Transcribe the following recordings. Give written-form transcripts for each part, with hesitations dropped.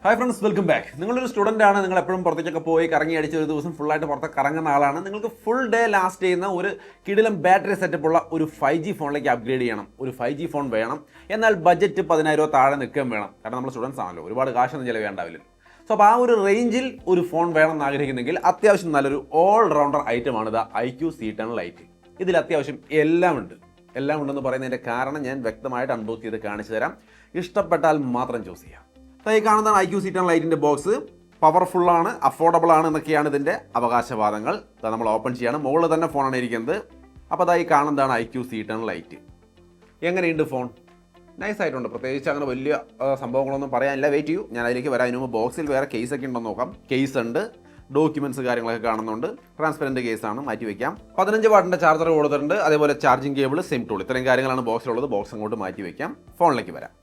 Hi friends, welcome back. നിങ്ങളൊരു student ആണ്, നിങ്ങൾ എപ്പോഴും പുറത്തേക്കൊക്കെ പോയി കറങ്ങി അടിച്ച് ഒരു ദിവസം ഫുള്ളായിട്ട് പുറത്ത് കറങ്ങുന്ന ആളാണ്. നിങ്ങൾക്ക് ഫുൾ ഡേ ലാസ്റ്റ് ചെയ്യുന്ന ഒരു കിടിലം ബാറ്ററി സെറ്റപ്പ് ഉള്ള ഒരു 5G ഫോണിലേക്ക് അപ്ഗ്രേഡ് ചെയ്യണം. ഒരു 5G ഫോൺ വേണം, എന്നാൽ ബഡ്ജറ്റ് 10,000 താഴെ നിൽക്കുകയും വേണം. കാരണം നമ്മൾ സ്റ്റുഡൻസ് ആണല്ലോ, ഒരുപാട് കാശൊന്നും ചിലവേണ്ടാവില്ല. സോ അപ്പോൾ ആ ഒരു റേഞ്ചിൽ ഒരു ഫോൺ വേണം എന്ന് ആഗ്രഹിക്കുന്നെങ്കിൽ അത്യാവശ്യം നല്ലൊരു ഓൾ റൗണ്ടർ ഐറ്റമാണ് ഇത് IQ C10 Lite. ഇതിൽ അത്യാവശ്യം എല്ലാം ഉണ്ടെന്ന് പറയുന്നതിൻ്റെ കാരണം ഞാൻ വ്യക്തമായിട്ട് അൺബോക്സ് ചെയ്ത് കാണിച്ചു തരാം. ഇഷ്ടപ്പെട്ടാൽ മാത്രം ചൂസ് ചെയ്യാം. ഈ കാണുന്നതാണ് IQ C10 Liteൻ്റെ ബോക്സ്. പവർഫുള്ളാണ്, അഫോർഡബിൾ ആണ് എന്നൊക്കെയാണ് ഇതിൻ്റെ അവകാശവാദങ്ങൾ. നമ്മൾ ഓപ്പൺ ചെയ്യാണ്. മുകളിൽ തന്നെ ഫോണാണ് ഇരിക്കുന്നത്. അപ്പോൾ അതായി കാണുന്നതാണ് IQ C10 Lite. എങ്ങനെയുണ്ട് ഫോൺ? നൈസായിട്ടുണ്ട്. പ്രത്യേകിച്ച് അങ്ങനെ വലിയ സംഭവങ്ങളൊന്നും പറയാനില്ല. വെയിറ്റ് ചെയ്യൂ, ഞാൻ അതിലേക്ക് വരാം. അതിന് മുമ്പ് ബോക്സിൽ വേറെ കേസൊക്കെ ഉണ്ടോ നോക്കാം. കേസ് ഉണ്ട്, ഡോക്യുമെൻറ്റ്സ് കാര്യങ്ങളൊക്കെ കാണുന്നുണ്ട്. ട്രാൻസ്പെറൻറ്റ് കേസാണ്, മാറ്റി വയ്ക്കാം. 15 വാട്ടിൻ്റെ ചാർജർ കൊടുത്തിട്ടുണ്ട്. അതേപോലെ ചാർജിങ് കേബിൾ, സിം ടൂൾ, ഇത്രയും കാര്യങ്ങളാണ് ബോക്സിലുള്ളത്. ബോക്സ് അങ്ങോട്ട് മാറ്റി വയ്ക്കാം. ഫോണിലേക്ക് വരാം.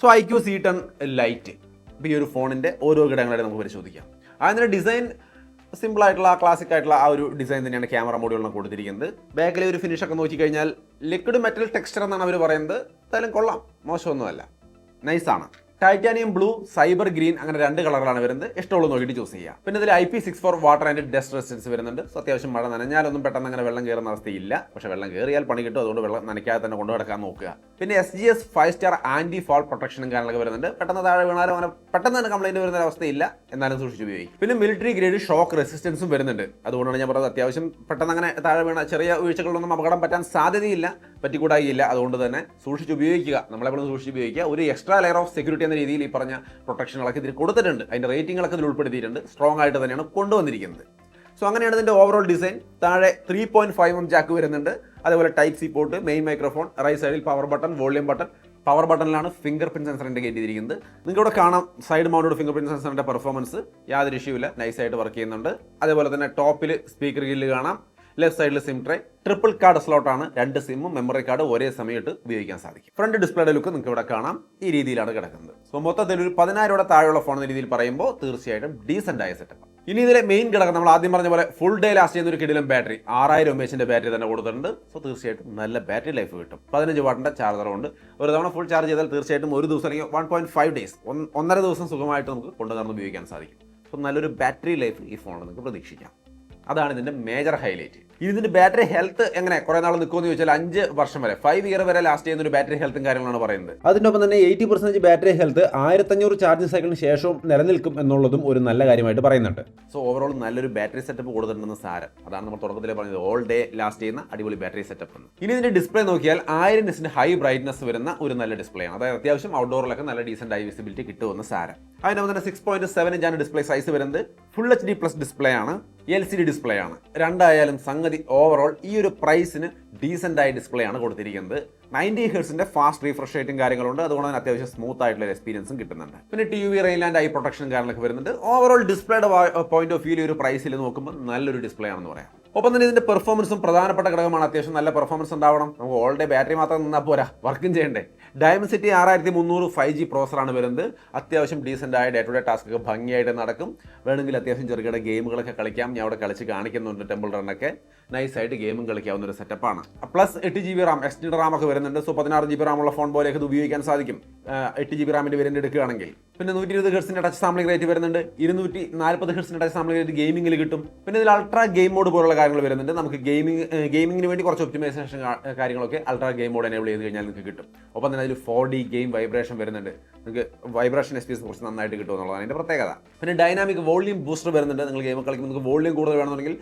സോ IQ C10 Lite, ഇപ്പോൾ ഈ ഒരു ഫോണിൻ്റെ ഓരോ ഘടകങ്ങളായിട്ട് നമുക്ക് പരിശോധിക്കാം. അതിൻ്റെ ഡിസൈൻ സിമ്പിളായിട്ടുള്ള ക്ലാസിക് ആയിട്ടുള്ള ആ ഒരു ഡിസൈൻ തന്നെയാണ് ക്യാമറ മോഡ്യൂളിന് കൊടുത്തിരിക്കുന്നത്. ബാക്കിലെ ഒരു ഫിനിഷൊക്കെ നോക്കിക്കഴിഞ്ഞാൽ ലിക്വിഡ് മെറ്റൽ ടെക്സ്ചർ എന്നാണ് അവർ പറയുന്നത്. എന്തായാലും കൊള്ളാം, മോശമൊന്നുമല്ല, നൈസാണ്. ടൈറ്റാനിയം ബ്ലൂ, സൈബർ ഗ്രീൻ, അങ്ങനെ 2 കളറുകളാണ് വരുന്നത്. ഇഷ്ടമുള്ള നോക്കിയിട്ട് ചൂസ് ചെയ്യുക. പിന്നെ ഇതിൽ IP64 water and dust resistance വരുന്നുണ്ട്. സോ അത്യാവശ്യം മഴ നനഞ്ഞാലൊന്നും പെട്ടെന്ന് അങ്ങനെ വെള്ളം കയറുന്ന അവസ്ഥയില്ല. പക്ഷേ വെള്ളം കയറിയാൽ പണി കിട്ടും. അതുകൊണ്ട് വെള്ളം നനയ്ക്കാതെ തന്നെ കൊണ്ടുനടക്കാൻ നോക്കുക. പിന്നെ SGS 5-star ആൻറ്റി ഫാൾ പ്രൊട്ടക്ഷനും കാര്യങ്ങളൊക്കെ വരുന്നുണ്ട്. പെട്ടെന്ന് താഴെ വീണാലും അങ്ങനെ പെട്ടെന്ന് തന്നെ കംപ്ലൈൻറ്റ് വരുന്ന അവസ്ഥയില്ല. എന്നാലും സൂക്ഷിച്ച് ഉപയോഗിക്കും. പിന്നെ മിലിറ്ററി ഗ്രേഡ് ഷോക്ക് റെസിസ്റ്റൻസും വരുന്നുണ്ട്. അതുകൊണ്ടാണ് ഞാൻ പറഞ്ഞത് അത്യാവശ്യം പെട്ടെന്ന് അങ്ങനെ താഴെ വീണ ചെറിയ വീഴ്ചകളിലൊന്നും അപകടം പറ്റാൻ സാധ്യതയില്ല, പറ്റിക്കൂടായില്ല. അതുകൊണ്ട് തന്നെ സൂക്ഷിച്ച് ഉപയോഗിക്കുക. നമ്മളെപ്പോഴും സൂക്ഷിച്ച് ഉപയോഗിക്കുക. ഒരു എക്സ്ട്രാ ലെയർ ഓഫ് സെക്യൂരിറ്റി എന്ന രീതിയിൽ ഈ പറഞ്ഞ പ്രൊട്ടക്ഷനുകളൊക്കെ ഇതിൽ കൊടുത്തിട്ടുണ്ട്. അതിൻ്റെ റേറ്റിംഗുകളൊക്കെ ഇതിൽ ഉൾപ്പെടുത്തിയിട്ടുണ്ട്. സ്ട്രോങ് ആയിട്ട് തന്നെയാണ് കൊണ്ടുവന്നിരിക്കുന്നത്. സോ അങ്ങനെയാണ് ഇതിൻ്റെ ഓവറോൾ ഡിസൈൻ. താഴെ 3.5mm ജാക്ക് വരുന്നുണ്ട്. അതേപോലെ type C port, main microphone, right സൈഡിൽ power button, volume button. Power ബട്ടണിലാണ് ഫിംഗർ പ്രിന്റ് സെൻസർ ഇൻഡിക്കേറ്റ് ചെയ്തിരിക്കുന്നത്. നിങ്ങൾക്ക് ഇവിടെ കാണാം സൈഡ് മൗണ്ടഡ് ഫിംഗർ പ്രിന്റ് സെൻസറിൻ്റെ പെർഫോമൻസ് യാതൊരു ഇഷ്യൂ ഇല്ല, നൈസായിട്ട് വർക്ക് ചെയ്യുന്നുണ്ട്. അതേപോലെ തന്നെ ടോപ്പിൽ സ്പീക്കർ ഗില്ല് കാണാം. ലെഫ്റ്റ് സൈഡിൽ സിം ട്രേ, ട്രിപ്പിൾ കാർഡ് സ്ലോട്ടാണ്. 2 സിമ്മും മെമ്മറി കാർഡ് ഒരേ സമയത്ത് ഉപയോഗിക്കാൻ സാധിക്കും. ഫ്രണ്ട് ഡിസ്പ്ലേയുടെ ലുക്ക് നിങ്ങൾക്ക് ഇവിടെ കാണാം. ഈ രീതിയിലാണ് കിടക്കുന്നത്. സോ മൊത്തത്തിൽ ഒരു 10,000 താഴെയുള്ള ഫോൺ എന്ന രീതിയിൽ പറയുമ്പോൾ തീർച്ചയായിട്ടും ഡീസൻ്റ് ആയ സെറ്റപ്പ്. ഇനി ഇതിലെ മെയിൻ ഘടകം നമ്മൾ ആദ്യം പറഞ്ഞ പോലെ ഫുൾ ഡേ ലാസ്റ്റ് ചെയ്യുന്ന ഒരു കിടിലം ബാറ്ററി, 6000 mAh ബാറ്ററി തന്നെ കൊടുത്തിട്ടുണ്ട്. സോ തീർച്ചയായിട്ടും നല്ല ബാറ്ററി ലൈഫ് കിട്ടും. 15 വാട്ടിൻ്റെ ചാർജറുണ്ട്. ഒരു തവണ ഫുൾ ചാർജ് ചെയ്താൽ തീർച്ചയായിട്ടും ഒരു ദിവസം അല്ലെങ്കിൽ 1.5 days, 1.5 ദിവസം സുഖമായിട്ട് നമുക്ക് കൊണ്ടുനടന്ന് ഉപയോഗിക്കാൻ സാധിക്കും. സോ നല്ലൊരു ബാറ്ററി ലൈഫ് ഈ ഫോണിൽ നിങ്ങൾക്ക് പ്രതീക്ഷിക്കാം. അതാണ് ഇതിൻ്റെ മേജർ ഹൈലൈറ്റ്. ഇതിൻ്റെ ബാറ്ററി ഹെൽത്ത് എങ്ങനെ കുറേ നാൾ നിൽക്കുമെന്ന് ചോദിച്ചാൽ 5 വർഷം വരെ, 5 ഇയർ വരെ ലാസ്റ്റ് ചെയ്യുന്ന ഒരു ബാറ്ററി ഹെൽത്തും കാര്യങ്ങളാണ് പറയുന്നത്. അതിൻ്റെ ഒപ്പം തന്നെ 80% ബാറ്ററി ഹെൽത്ത് 1500 ചാർജിങ് സൈക്കിളിന് ശേഷവും നിലനിൽക്കും എന്നുള്ളതും ഒരു നല്ല കാര്യമായിട്ട് പറയുന്നുണ്ട്. സോ ഓവറോൾ നല്ലൊരു ബാറ്ററി സെറ്റപ്പ് കൊടുത്തിട്ടുണ്ടെന്ന് സാരം. അതാണ് നമ്മൾ തുടക്കത്തിൽ പറഞ്ഞത്, ഓൾ ഡേ ലാസ്റ്റ് ചെയ്യുന്ന അടിപൊളി ബാറ്ററി സെറ്റപ്പ് എന്ന്. ഇനി ഇതിൻ്റെ ഡിസ്പ്ലേ നോക്കിയാൽ 1000 nits ഹൈ ബ്രൈറ്റ്നസ് വരുന്ന ഒരു നല്ല ഡിസ്പ്ലേ ആണ്. അതായത് അത്യാവശ്യം ഔട്ട്ഡോറിലൊക്കെ നല്ല ഡീസൻ്റ് ആയി വിസിബിലിറ്റി കിട്ടുമെന്ന് സാരം. അതിനൊപ്പം തന്നെ 6.7 ഇഞ്ചാണ് ഡിസ്പ്ലേ സൈസ് വരുന്നത്. ഫുൾ HD+ ഡിസ്പ്ലേ ആണ്, LCD ഡിസ്പ്ലേ ആണ്. രണ്ടായാലും സംഗതി ഓവറോൾ ഈ ഒരു പ്രൈസിന് ഡീസൻ്റ് ആയ ഡിസ്പ്ലേ ആണ് കൊടുത്തിരിക്കുന്നത്. 90 Hz ഫാസ്റ്റ് റീഫ്രഷ് റേറ്റും കാര്യങ്ങളുണ്ട്. അതുകൊണ്ട് തന്നെ അത്യാവശ്യം സ്മൂത്ത് ആയിട്ടുള്ള എക്സ്പീരിയൻസും കിട്ടുന്നുണ്ട്. പിന്നെ TUV റെയിൻ ആൻഡ് ഐ പ്രൊട്ടക്ഷനും കാര്യങ്ങളൊക്കെ വരുന്നുണ്ട്. ഓവറോൾ ഡിസ്പ്ലേയുടെ പോയിന്റ് ഓഫ് വ്യൂ ഒരു പ്രൈസിൽ നോക്കുമ്പോൾ നല്ലൊരു ഡിസ്പ്ലേ ആണെന്ന് പറയാം. ഒപ്പം തന്നെ ഇതിന്റെ പെർഫോമൻസും പ്രധാനപ്പെട്ട ഘടകമാണ്. അത്യാവശ്യം നല്ല പെർഫോമൻസ് ഉണ്ടാവണം. നമുക്ക് ഓൾ ഡേ ബാറ്ററി മാത്രം നിന്നാൽ പോരാ, വർക്കും ചെയ്യണ്ടേ. Dimensity 6300 5G പ്രോസറാണ് വരുന്നത്. അത്യാവശ്യം ഡീസൻ്റ് ആയ ഡേ ടു ഡേ ടാസ്ക് ഒക്കെ ഭംഗിയായിട്ട് നടക്കും. വേണമെങ്കിൽ അത്യാവശ്യം ചെറുകിട ഗെയിമുകളൊക്കെ കളിക്കാം. ഞാൻ അവിടെ കളിച്ച് കാണിക്കുന്നുണ്ട്. ടെമ്പിൾ റണ്ണൊക്കെ നൈസായിട്ട് ഗെയിമും കളിക്കാവുന്ന ഒരു സെറ്റപ്പാണ്. Plus 8GB Ram, extend Ram ഒക്കെ വരുന്നുണ്ട്. സോ 16GB റാമുള്ള ഫോൺ പോലെയൊക്കെ ഇത് ഉപയോഗിക്കാൻ സാധിക്കും 8GB റാമിൻ്റെ വേരിയൻ്റ് എടുക്കുകയാണെങ്കിൽ. പിന്നെ 120 Hz ടച്ച് സാമ്പിളിംഗ് റേറ്റ് വരുന്നുണ്ട്. 240 Hz ടച്ച് സാമ്പിളിംഗ് റേറ്റ് ഗെയിമിംഗിൽ കിട്ടും. പിന്നെ ഇതിൽ അൾട്രാ ഗെയിം മോഡ് പോലുള്ള കാര്യങ്ങൾ വരുന്നുണ്ട്. നമുക്ക് ഗെയിമിങ്ങിന് വേണ്ടി കുറച്ച് ഒപ്റ്റിമൈസേഷൻ കാര്യങ്ങളൊക്കെ അൾട്രാ ഗെയിം മോഡ് എനേബിൾ ചെയ്ത് കഴിഞ്ഞാൽ നിങ്ങൾക്ക് കിട്ടും. ഒപ്പം തന്നെ അതിൽ 4D ഗെയിം വൈബ്രേഷൻ വരുന്നുണ്ട്. നിങ്ങൾക്ക് വൈബ്രേഷൻ എക്സ്പീരിയൻസ് കുറച്ച് നന്നായിട്ട് കിട്ടും എന്നുള്ളതാണ് അതിൻ്റെ പ്രത്യേകത. പിന്നെ ഡൈനാമിക് വോളിയം ബൂസ്റ്റർ വരുന്നുണ്ട്. നിങ്ങൾ ഗെയിം കളിക്കുമ്പോൾ നിങ്ങൾക്ക് വോളിയം കൂടുതൽ വേണമെന്നുണ്ടെങ്കിൽ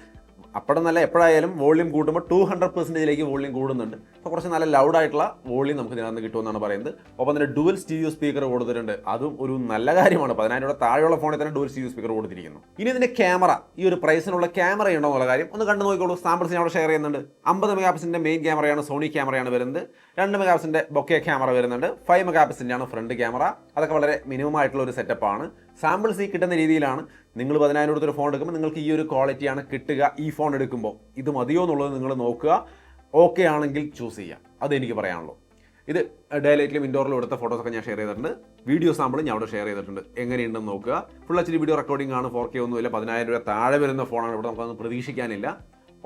അപ്പോഴും നല്ല എപ്പോഴായാലും വോളിയം കൂട്ടുമ്പോൾ 200% വോളിയം കൂടുന്നുണ്ട്. അപ്പോൾ കുറച്ച് നല്ല ലൗഡായിട്ടുള്ള വോളിയം നമുക്ക് ഇതിനകത്ത് കിട്ടുമെന്നാണ് പറയുന്നത്. ഒപ്പം തന്നെ ഡുവൽ സ്റ്റീരിയോ സ്പീക്കർ കൊടുത്തിട്ടുണ്ട്. അതും ഒരു നല്ല കാര്യമാണ്. 10,000 താഴെയുള്ള ഫോണിൽ തന്നെ ഡുവൽ സ്റ്റീരിയോ സ്പീക്കർ കൊടുത്തിരിക്കുന്നു. ഇനി ഇതിൻ്റെ ക്യാമറ, ഈ ഒരു പ്രൈസിനുള്ള ക്യാമറ ഉണ്ടോ എന്നുള്ള കാര്യം ഒന്ന് കണ്ടു നോക്കിക്കോളൂ. സാമ്പിൾസ് ഞാൻ അവിടെ ഷെയർ ചെയ്യുന്നുണ്ട്. 50 MP മെയിൻ ക്യാമറയാണ്, സോണി ക്യാമറയാണ് വരുന്നത്. 2 MP ബൊക്കെ ക്യാമറ വരുന്നുണ്ട്. 5 MP ആണ് ഫ്രണ്ട് ക്യാമറ. അതൊക്കെ വളരെ മിനിമം ആയിട്ടുള്ള ഒരു സെറ്റപ്പാണ്. സാമ്പിൾസ് ഈ കിട്ടുന്ന രീതിയിലാണ്. നിങ്ങൾ 10,000 കൊടുത്തൊരു ഫോൺ എടുക്കുമ്പോൾ നിങ്ങൾക്ക് ഈ ഒരു ക്വാളിറ്റിയാണ് കിട്ടുക. ഈ ഫോൺ എടുക്കുമ്പോൾ ഇത് മതിയോ എന്നുള്ളത് നിങ്ങൾ നോക്കുക. ഓക്കെ ആണെങ്കിൽ ചൂസ് ചെയ്യാം. അതെനിക്ക് പറയാനുള്ളൂ. ഇത് ഡേ ലൈറ്റിലും ഇൻഡോറിലും എടുത്ത ഫോട്ടോസൊക്കെ ഞാൻ ഷെയർ ചെയ്തിട്ടുണ്ട്. വീഡിയോ സാമ്പിൾ ഞാൻ അവിടെ ഷെയർ ചെയ്തിട്ടുണ്ട്. എങ്ങനെയുണ്ടെന്ന് നോക്കുക. ഫുൾ HD വീഡിയോ റെക്കോർഡിംഗ് ആണ്. 4K ഒന്നുമില്ല. 10,000 താഴെ വരുന്ന ഫോണാണ്. ഇവിടെ നമുക്കൊന്നും പ്രതീക്ഷിക്കാനില്ല.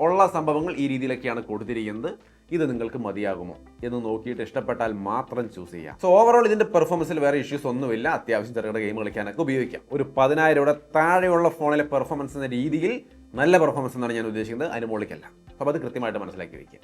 ഉള്ള സംഭവങ്ങൾ ഈ രീതിയിലൊക്കെയാണ് കൊടുത്തിരിക്കുന്നത്. ഇത് നിങ്ങൾക്ക് മതിയാകുമോ എന്ന് നോക്കിയിട്ട് ഇഷ്ടപ്പെട്ടാൽ മാത്രം ചൂസ് ചെയ്യാം. സോ ഓവറോൾ ഇതിന്റെ പെർഫോമൻസിൽ വേറെ ഇഷ്യൂസ് ഒന്നുമില്ല. അത്യാവശ്യം ചെറുകിട ഗെയിം കളിക്കാനൊക്കെ ഉപയോഗിക്കാം. ഒരു 10,000 താഴെയുള്ള ഫോണിലെ പെർഫോമൻസ് എന്ന രീതിയിൽ നല്ല പെർഫോമൻസ് എന്നാണ് ഞാൻ ഉദ്ദേശിക്കുന്നത്, അതിന് മുകളിലേക്കല്ല. അപ്പോൾ അത് കൃത്യമായിട്ട് മനസ്സിലാക്കി വയ്ക്കുക,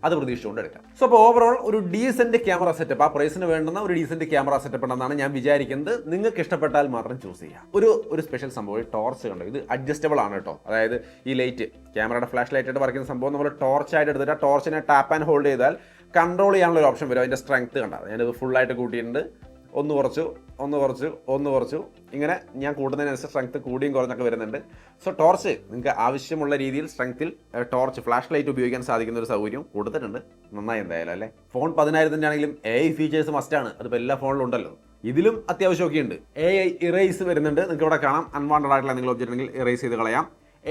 അത് പ്രതീക്ഷിച്ചുകൊണ്ട് എടുക്കാം. സോ അപ്പോൾ ഓവറോൾ ഒരു ഡീസെന്റ് ക്യാമറ സെറ്റപ്പ്, ആ പ്രൈസിന് വേണ്ടുന്ന ഒരു ഡീസെന്റ് ക്യാമറ സെറ്റപ്പ് ഉണ്ടെന്നാണ് ഞാൻ വിചാരിക്കുന്നത്. നിങ്ങൾക്ക് ഇഷ്ടപ്പെട്ടാൽ മാത്രം ചൂസ് ചെയ്യാം. ഒരു സ്പെഷ്യൽ സംഭവം, ടോർച്ച് കണ്ടോ, ഇത് അഡ്ജസ്റ്റബിൾ ആണ് കേട്ടോ. അതായത് ഈ ലൈറ്റ്, ക്യാമറയുടെ ഫ്ലാഷ് ലൈറ്റ് ആയിട്ട് വർക്ക് ചെയ്യുന്ന സംഭവം നമ്മൾ ടോർച്ചായിട്ട് എടുത്തിട്ട് ആ ടോർച്ചിനെ ടാപ്പ് ആൻഡ് ഹോൾഡ് ചെയ്താൽ കൺട്രോൾ ചെയ്യാനുള്ള ഒരു ഓപ്ഷൻ വരും. അതിൻ്റെ സ്ട്രെങ്ത് കണ്ടാൽ ഞാനിത് ഫുള്ളായിട്ട് കൂട്ടിയിട്ടുണ്ട്. ഒന്ന് കുറച്ചു ഇങ്ങനെ ഞാൻ കൂട്ടുന്നതിനനുസരിച്ച് സ്ട്രെങ്ത് കൂടിയും കുറഞ്ഞൊക്കെ വരുന്നുണ്ട്. സോ ടോർച്ച് നിങ്ങൾക്ക് ആവശ്യമുള്ള രീതിയിൽ സ്ട്രെങ്ത്തിൽ ടോർച്ച് ഫ്ലാഷ് ലൈറ്റ് ഉപയോഗിക്കാൻ സാധിക്കുന്ന ഒരു സൗകര്യം കൊടുത്തിട്ടുണ്ട്. നന്നായി എന്തായാലും അല്ലേ. ഫോൺ 10,000 ആണെങ്കിലും AI ഫീച്ചേഴ്സ് മസ്റ്റാണ്. അതിപ്പോൾ എല്ലാ ഫോണിലും ഉണ്ടല്ലോ. ഇതിലും അത്യാവശ്യമൊക്കെ ഉണ്ട്. AI ഇറേസ് വരുന്നുണ്ട്. നിങ്ങൾക്ക് ഇവിടെ കാണാം. അൺവാണ്ടഡ് ആയിട്ടുള്ള എന്തെങ്കിലും ഒബ്ജക്റ്റ് ഉണ്ടെങ്കിൽ ഇറേസ് ചെയ്ത് കളയാം.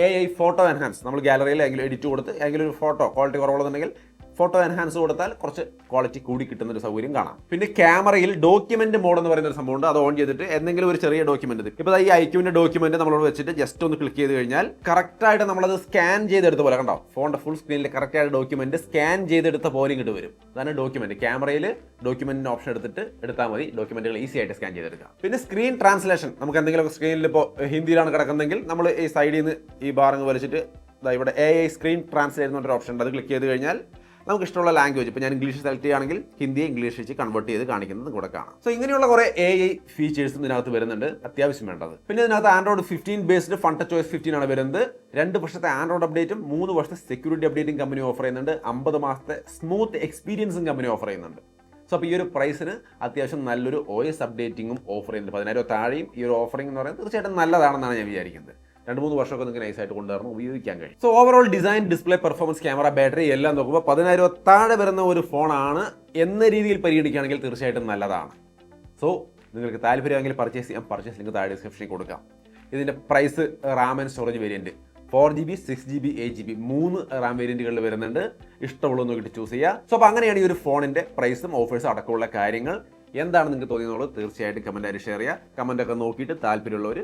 AI ഫോട്ടോ എൻഹാൻസ്, നമ്മൾ ഗാലറിയിൽ ഏതെങ്കിലും എഡിറ്റ് കൊടുത്ത് ഏതെങ്കിലും ഒരു ഫോട്ടോ ക്വാളിറ്റി കുറവുള്ളതുണ്ടെങ്കിൽ ഫോട്ടോ എൻഹാൻസ് കൊടുത്താൽ കുറച്ച് ക്വാളിറ്റി കൂടി കിട്ടുന്ന ഒരു സൗകര്യം കാണാം. പിന്നെ ക്യാമറയിൽ ഡോക്യുമെന്റ് മോഡ് എന്ന് പറയുന്ന ഒരു സംഭവമുണ്ട്. അത് ഓൺ ചെയ്തിട്ട് എന്തെങ്കിലും ഒരു ചെറിയ ഡോക്യുമെന്റ്, ഇപ്പോൾ ഈ ഐക്യൂവിന്റെ ഡോക്യുമെന്റ് നമ്മളോട് വെച്ചിട്ട് ജസ്റ്റ് ഒന്ന് ക്ലിക്ക് ചെയ്ത് കഴിഞ്ഞാൽ കറക്റ്റായിട്ട് നമ്മളത് സ്കാൻ ചെയ്തെടുത്ത പോലെ കണ്ടോ, ഫോണിന്റെ ഫുൾ സ്ക്രീനിൽ കറക്റ്റായിട്ട് ഡോക്യുമെന്റ് സ്കാൻ ചെയ്തെടുത്ത പോലെ ഇങ്ങോട്ട് വരും. അതാണ് ഡോക്യുമെന്റ്. ക്യാമറയിൽ ഡോക്യുമെന്റിന്റെ ഓപ്ഷൻ എടുത്താൽ മതി, ഡോക്യുമെന്റുകൾ ഈസി ആയിട്ട് സ്കാൻ ചെയ്തെടുക്കാം. പിന്നെ സ്ക്രീൻ ട്രാൻസ്ലേഷൻ, നമുക്ക് എന്തെങ്കിലും സ്ക്രീനിൽ ഇപ്പോൾ ഹിന്ദിയിലാണ് കിടക്കുന്നതെങ്കിൽ നമ്മൾ ഈ സൈഡിൽ നിന്ന് ഈ ബാറങ്ങ് വലിച്ചിട്ട് ഇവിടെ AI സ്ക്രീൻ ട്രാൻസ്ലേറ്റ് എന്നൊരു ഓപ്ഷൻ ഉണ്ട്. അത് ക്ലിക്ക് ചെയ്ത് കഴിഞ്ഞാൽ നമുക്ക് ഇഷ്ടമുള്ള ലാംഗ്വേജ്, ഇപ്പോൾ ഞാൻ ഇംഗ്ലീഷ് സെലക്ട് ചെയ്യുകയാണെങ്കിൽ ഹിന്ദിയെ ഇംഗ്ലീഷ് വെച്ച് കൺവേർട്ട് ചെയ്ത് കാണിക്കുന്നത് കൂടെ കാണാം. സോ ഇങ്ങനെയുള്ള കുറേ AI ഫീച്ചേഴ്സും ഇതിനകത്ത് വരുന്നുണ്ട്, അത്യാവശ്യം വേണ്ടത്. പിന്നെ ഇതിനകത്ത് Android 15 based fun touch OS 15 ആണ് വരുന്നത്. 2 വർഷത്തെ ആൻഡ്രോയിഡ് അപ്ഡേറ്റും 3 വർഷത്തെ സെക്യൂരിറ്റി അപ്ഡേറ്റും കമ്പനി ഓഫർ ചെയ്യുന്നുണ്ട്. 50 മാസത്തെ സ്മൂത്ത് എക്സ്പീരിയൻസും കമ്പനി ഓഫർ ചെയ്യുന്നുണ്ട്. സോ അപ്പോൾ ഈ ഒരു പ്രൈസിന് അത്യാവശ്യം നല്ലൊരു OS അപ്ഡേറ്റിംഗും ഓഫർ ചെയ്യുന്നുണ്ട്. 10,000 താഴെയും ഈ ഒരു ഓഫറിംഗ് എന്ന് പറയുന്നത് തീർച്ചയായിട്ടും നല്ലതാണെന്നാണ് ഞാൻ വിചാരിക്കുന്നത്. 2-3 വർഷമൊക്കെ നിങ്ങൾക്ക് നൈസായിട്ട് കൊണ്ടുവരണം, ഉപയോഗിക്കാൻ കഴിയും. So overall design, display, performance, camera, battery എല്ലാം നോക്കുമ്പോൾ 10,000 താഴെ വരുന്ന ഒരു ഫോണാണ് എന്ന രീതിയിൽ പരിഗണിക്കുകയാണെങ്കിൽ തീർച്ചയായിട്ടും നല്ലതാണ്. സോ നിങ്ങൾക്ക് താല്പര്യമെങ്കിൽ പർച്ചേസ് ചെയ്യാം. പർച്ചേസ് ലിങ്ക് താഴെ ഡിസ്ക്രിപ്ഷനിൽ കൊടുക്കാം. ഇതിൻ്റെ price RAM and storage variant 4GB, 6GB, 8GB 3 RAM വേരിയൻറ്റുകളിൽ വരുന്നുണ്ട്. ഇഷ്ടമുള്ളത് നോക്കിയിട്ട് ചൂസ് ചെയ്യുക. സോ അപ്പോൾ അങ്ങനെയാണ് ഈ ഒരു ഫോണിൻ്റെ പ്രൈസും ഓഫേഴ്സും അടക്കമുള്ള കാര്യങ്ങൾ. എന്താണ് നിങ്ങൾക്ക് തോന്നിയെന്നുള്ളത് തീർച്ചയായിട്ടും കമൻറ്റായിട്ട് ഷെയർ ചെയ്യുക. കമൻറ്റൊക്കെ നോക്കിയിട്ട് താല്പര്യമുള്ളവർ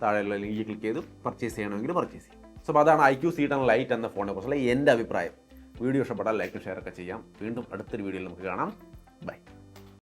താഴെയുള്ള ലിങ്ക് ക്ലിക്ക് ചെയ്ത് പർച്ചേസ് ചെയ്യണമെങ്കിൽ പർച്ചേസ് ചെയ്യും. സോ അതാണ് IQ C10 Lite എന്ന ഫോണിനെ കുറിച്ചുള്ള എൻ്റെ അഭിപ്രായം. വീഡിയോ ഇഷ്ടപ്പെട്ടാൽ ലൈക്ക് ഷെയർ ഒക്കെ ചെയ്യാം. വീണ്ടും അടുത്തൊരു വീഡിയോയിൽ നമുക്ക് കാണാം. ബൈ.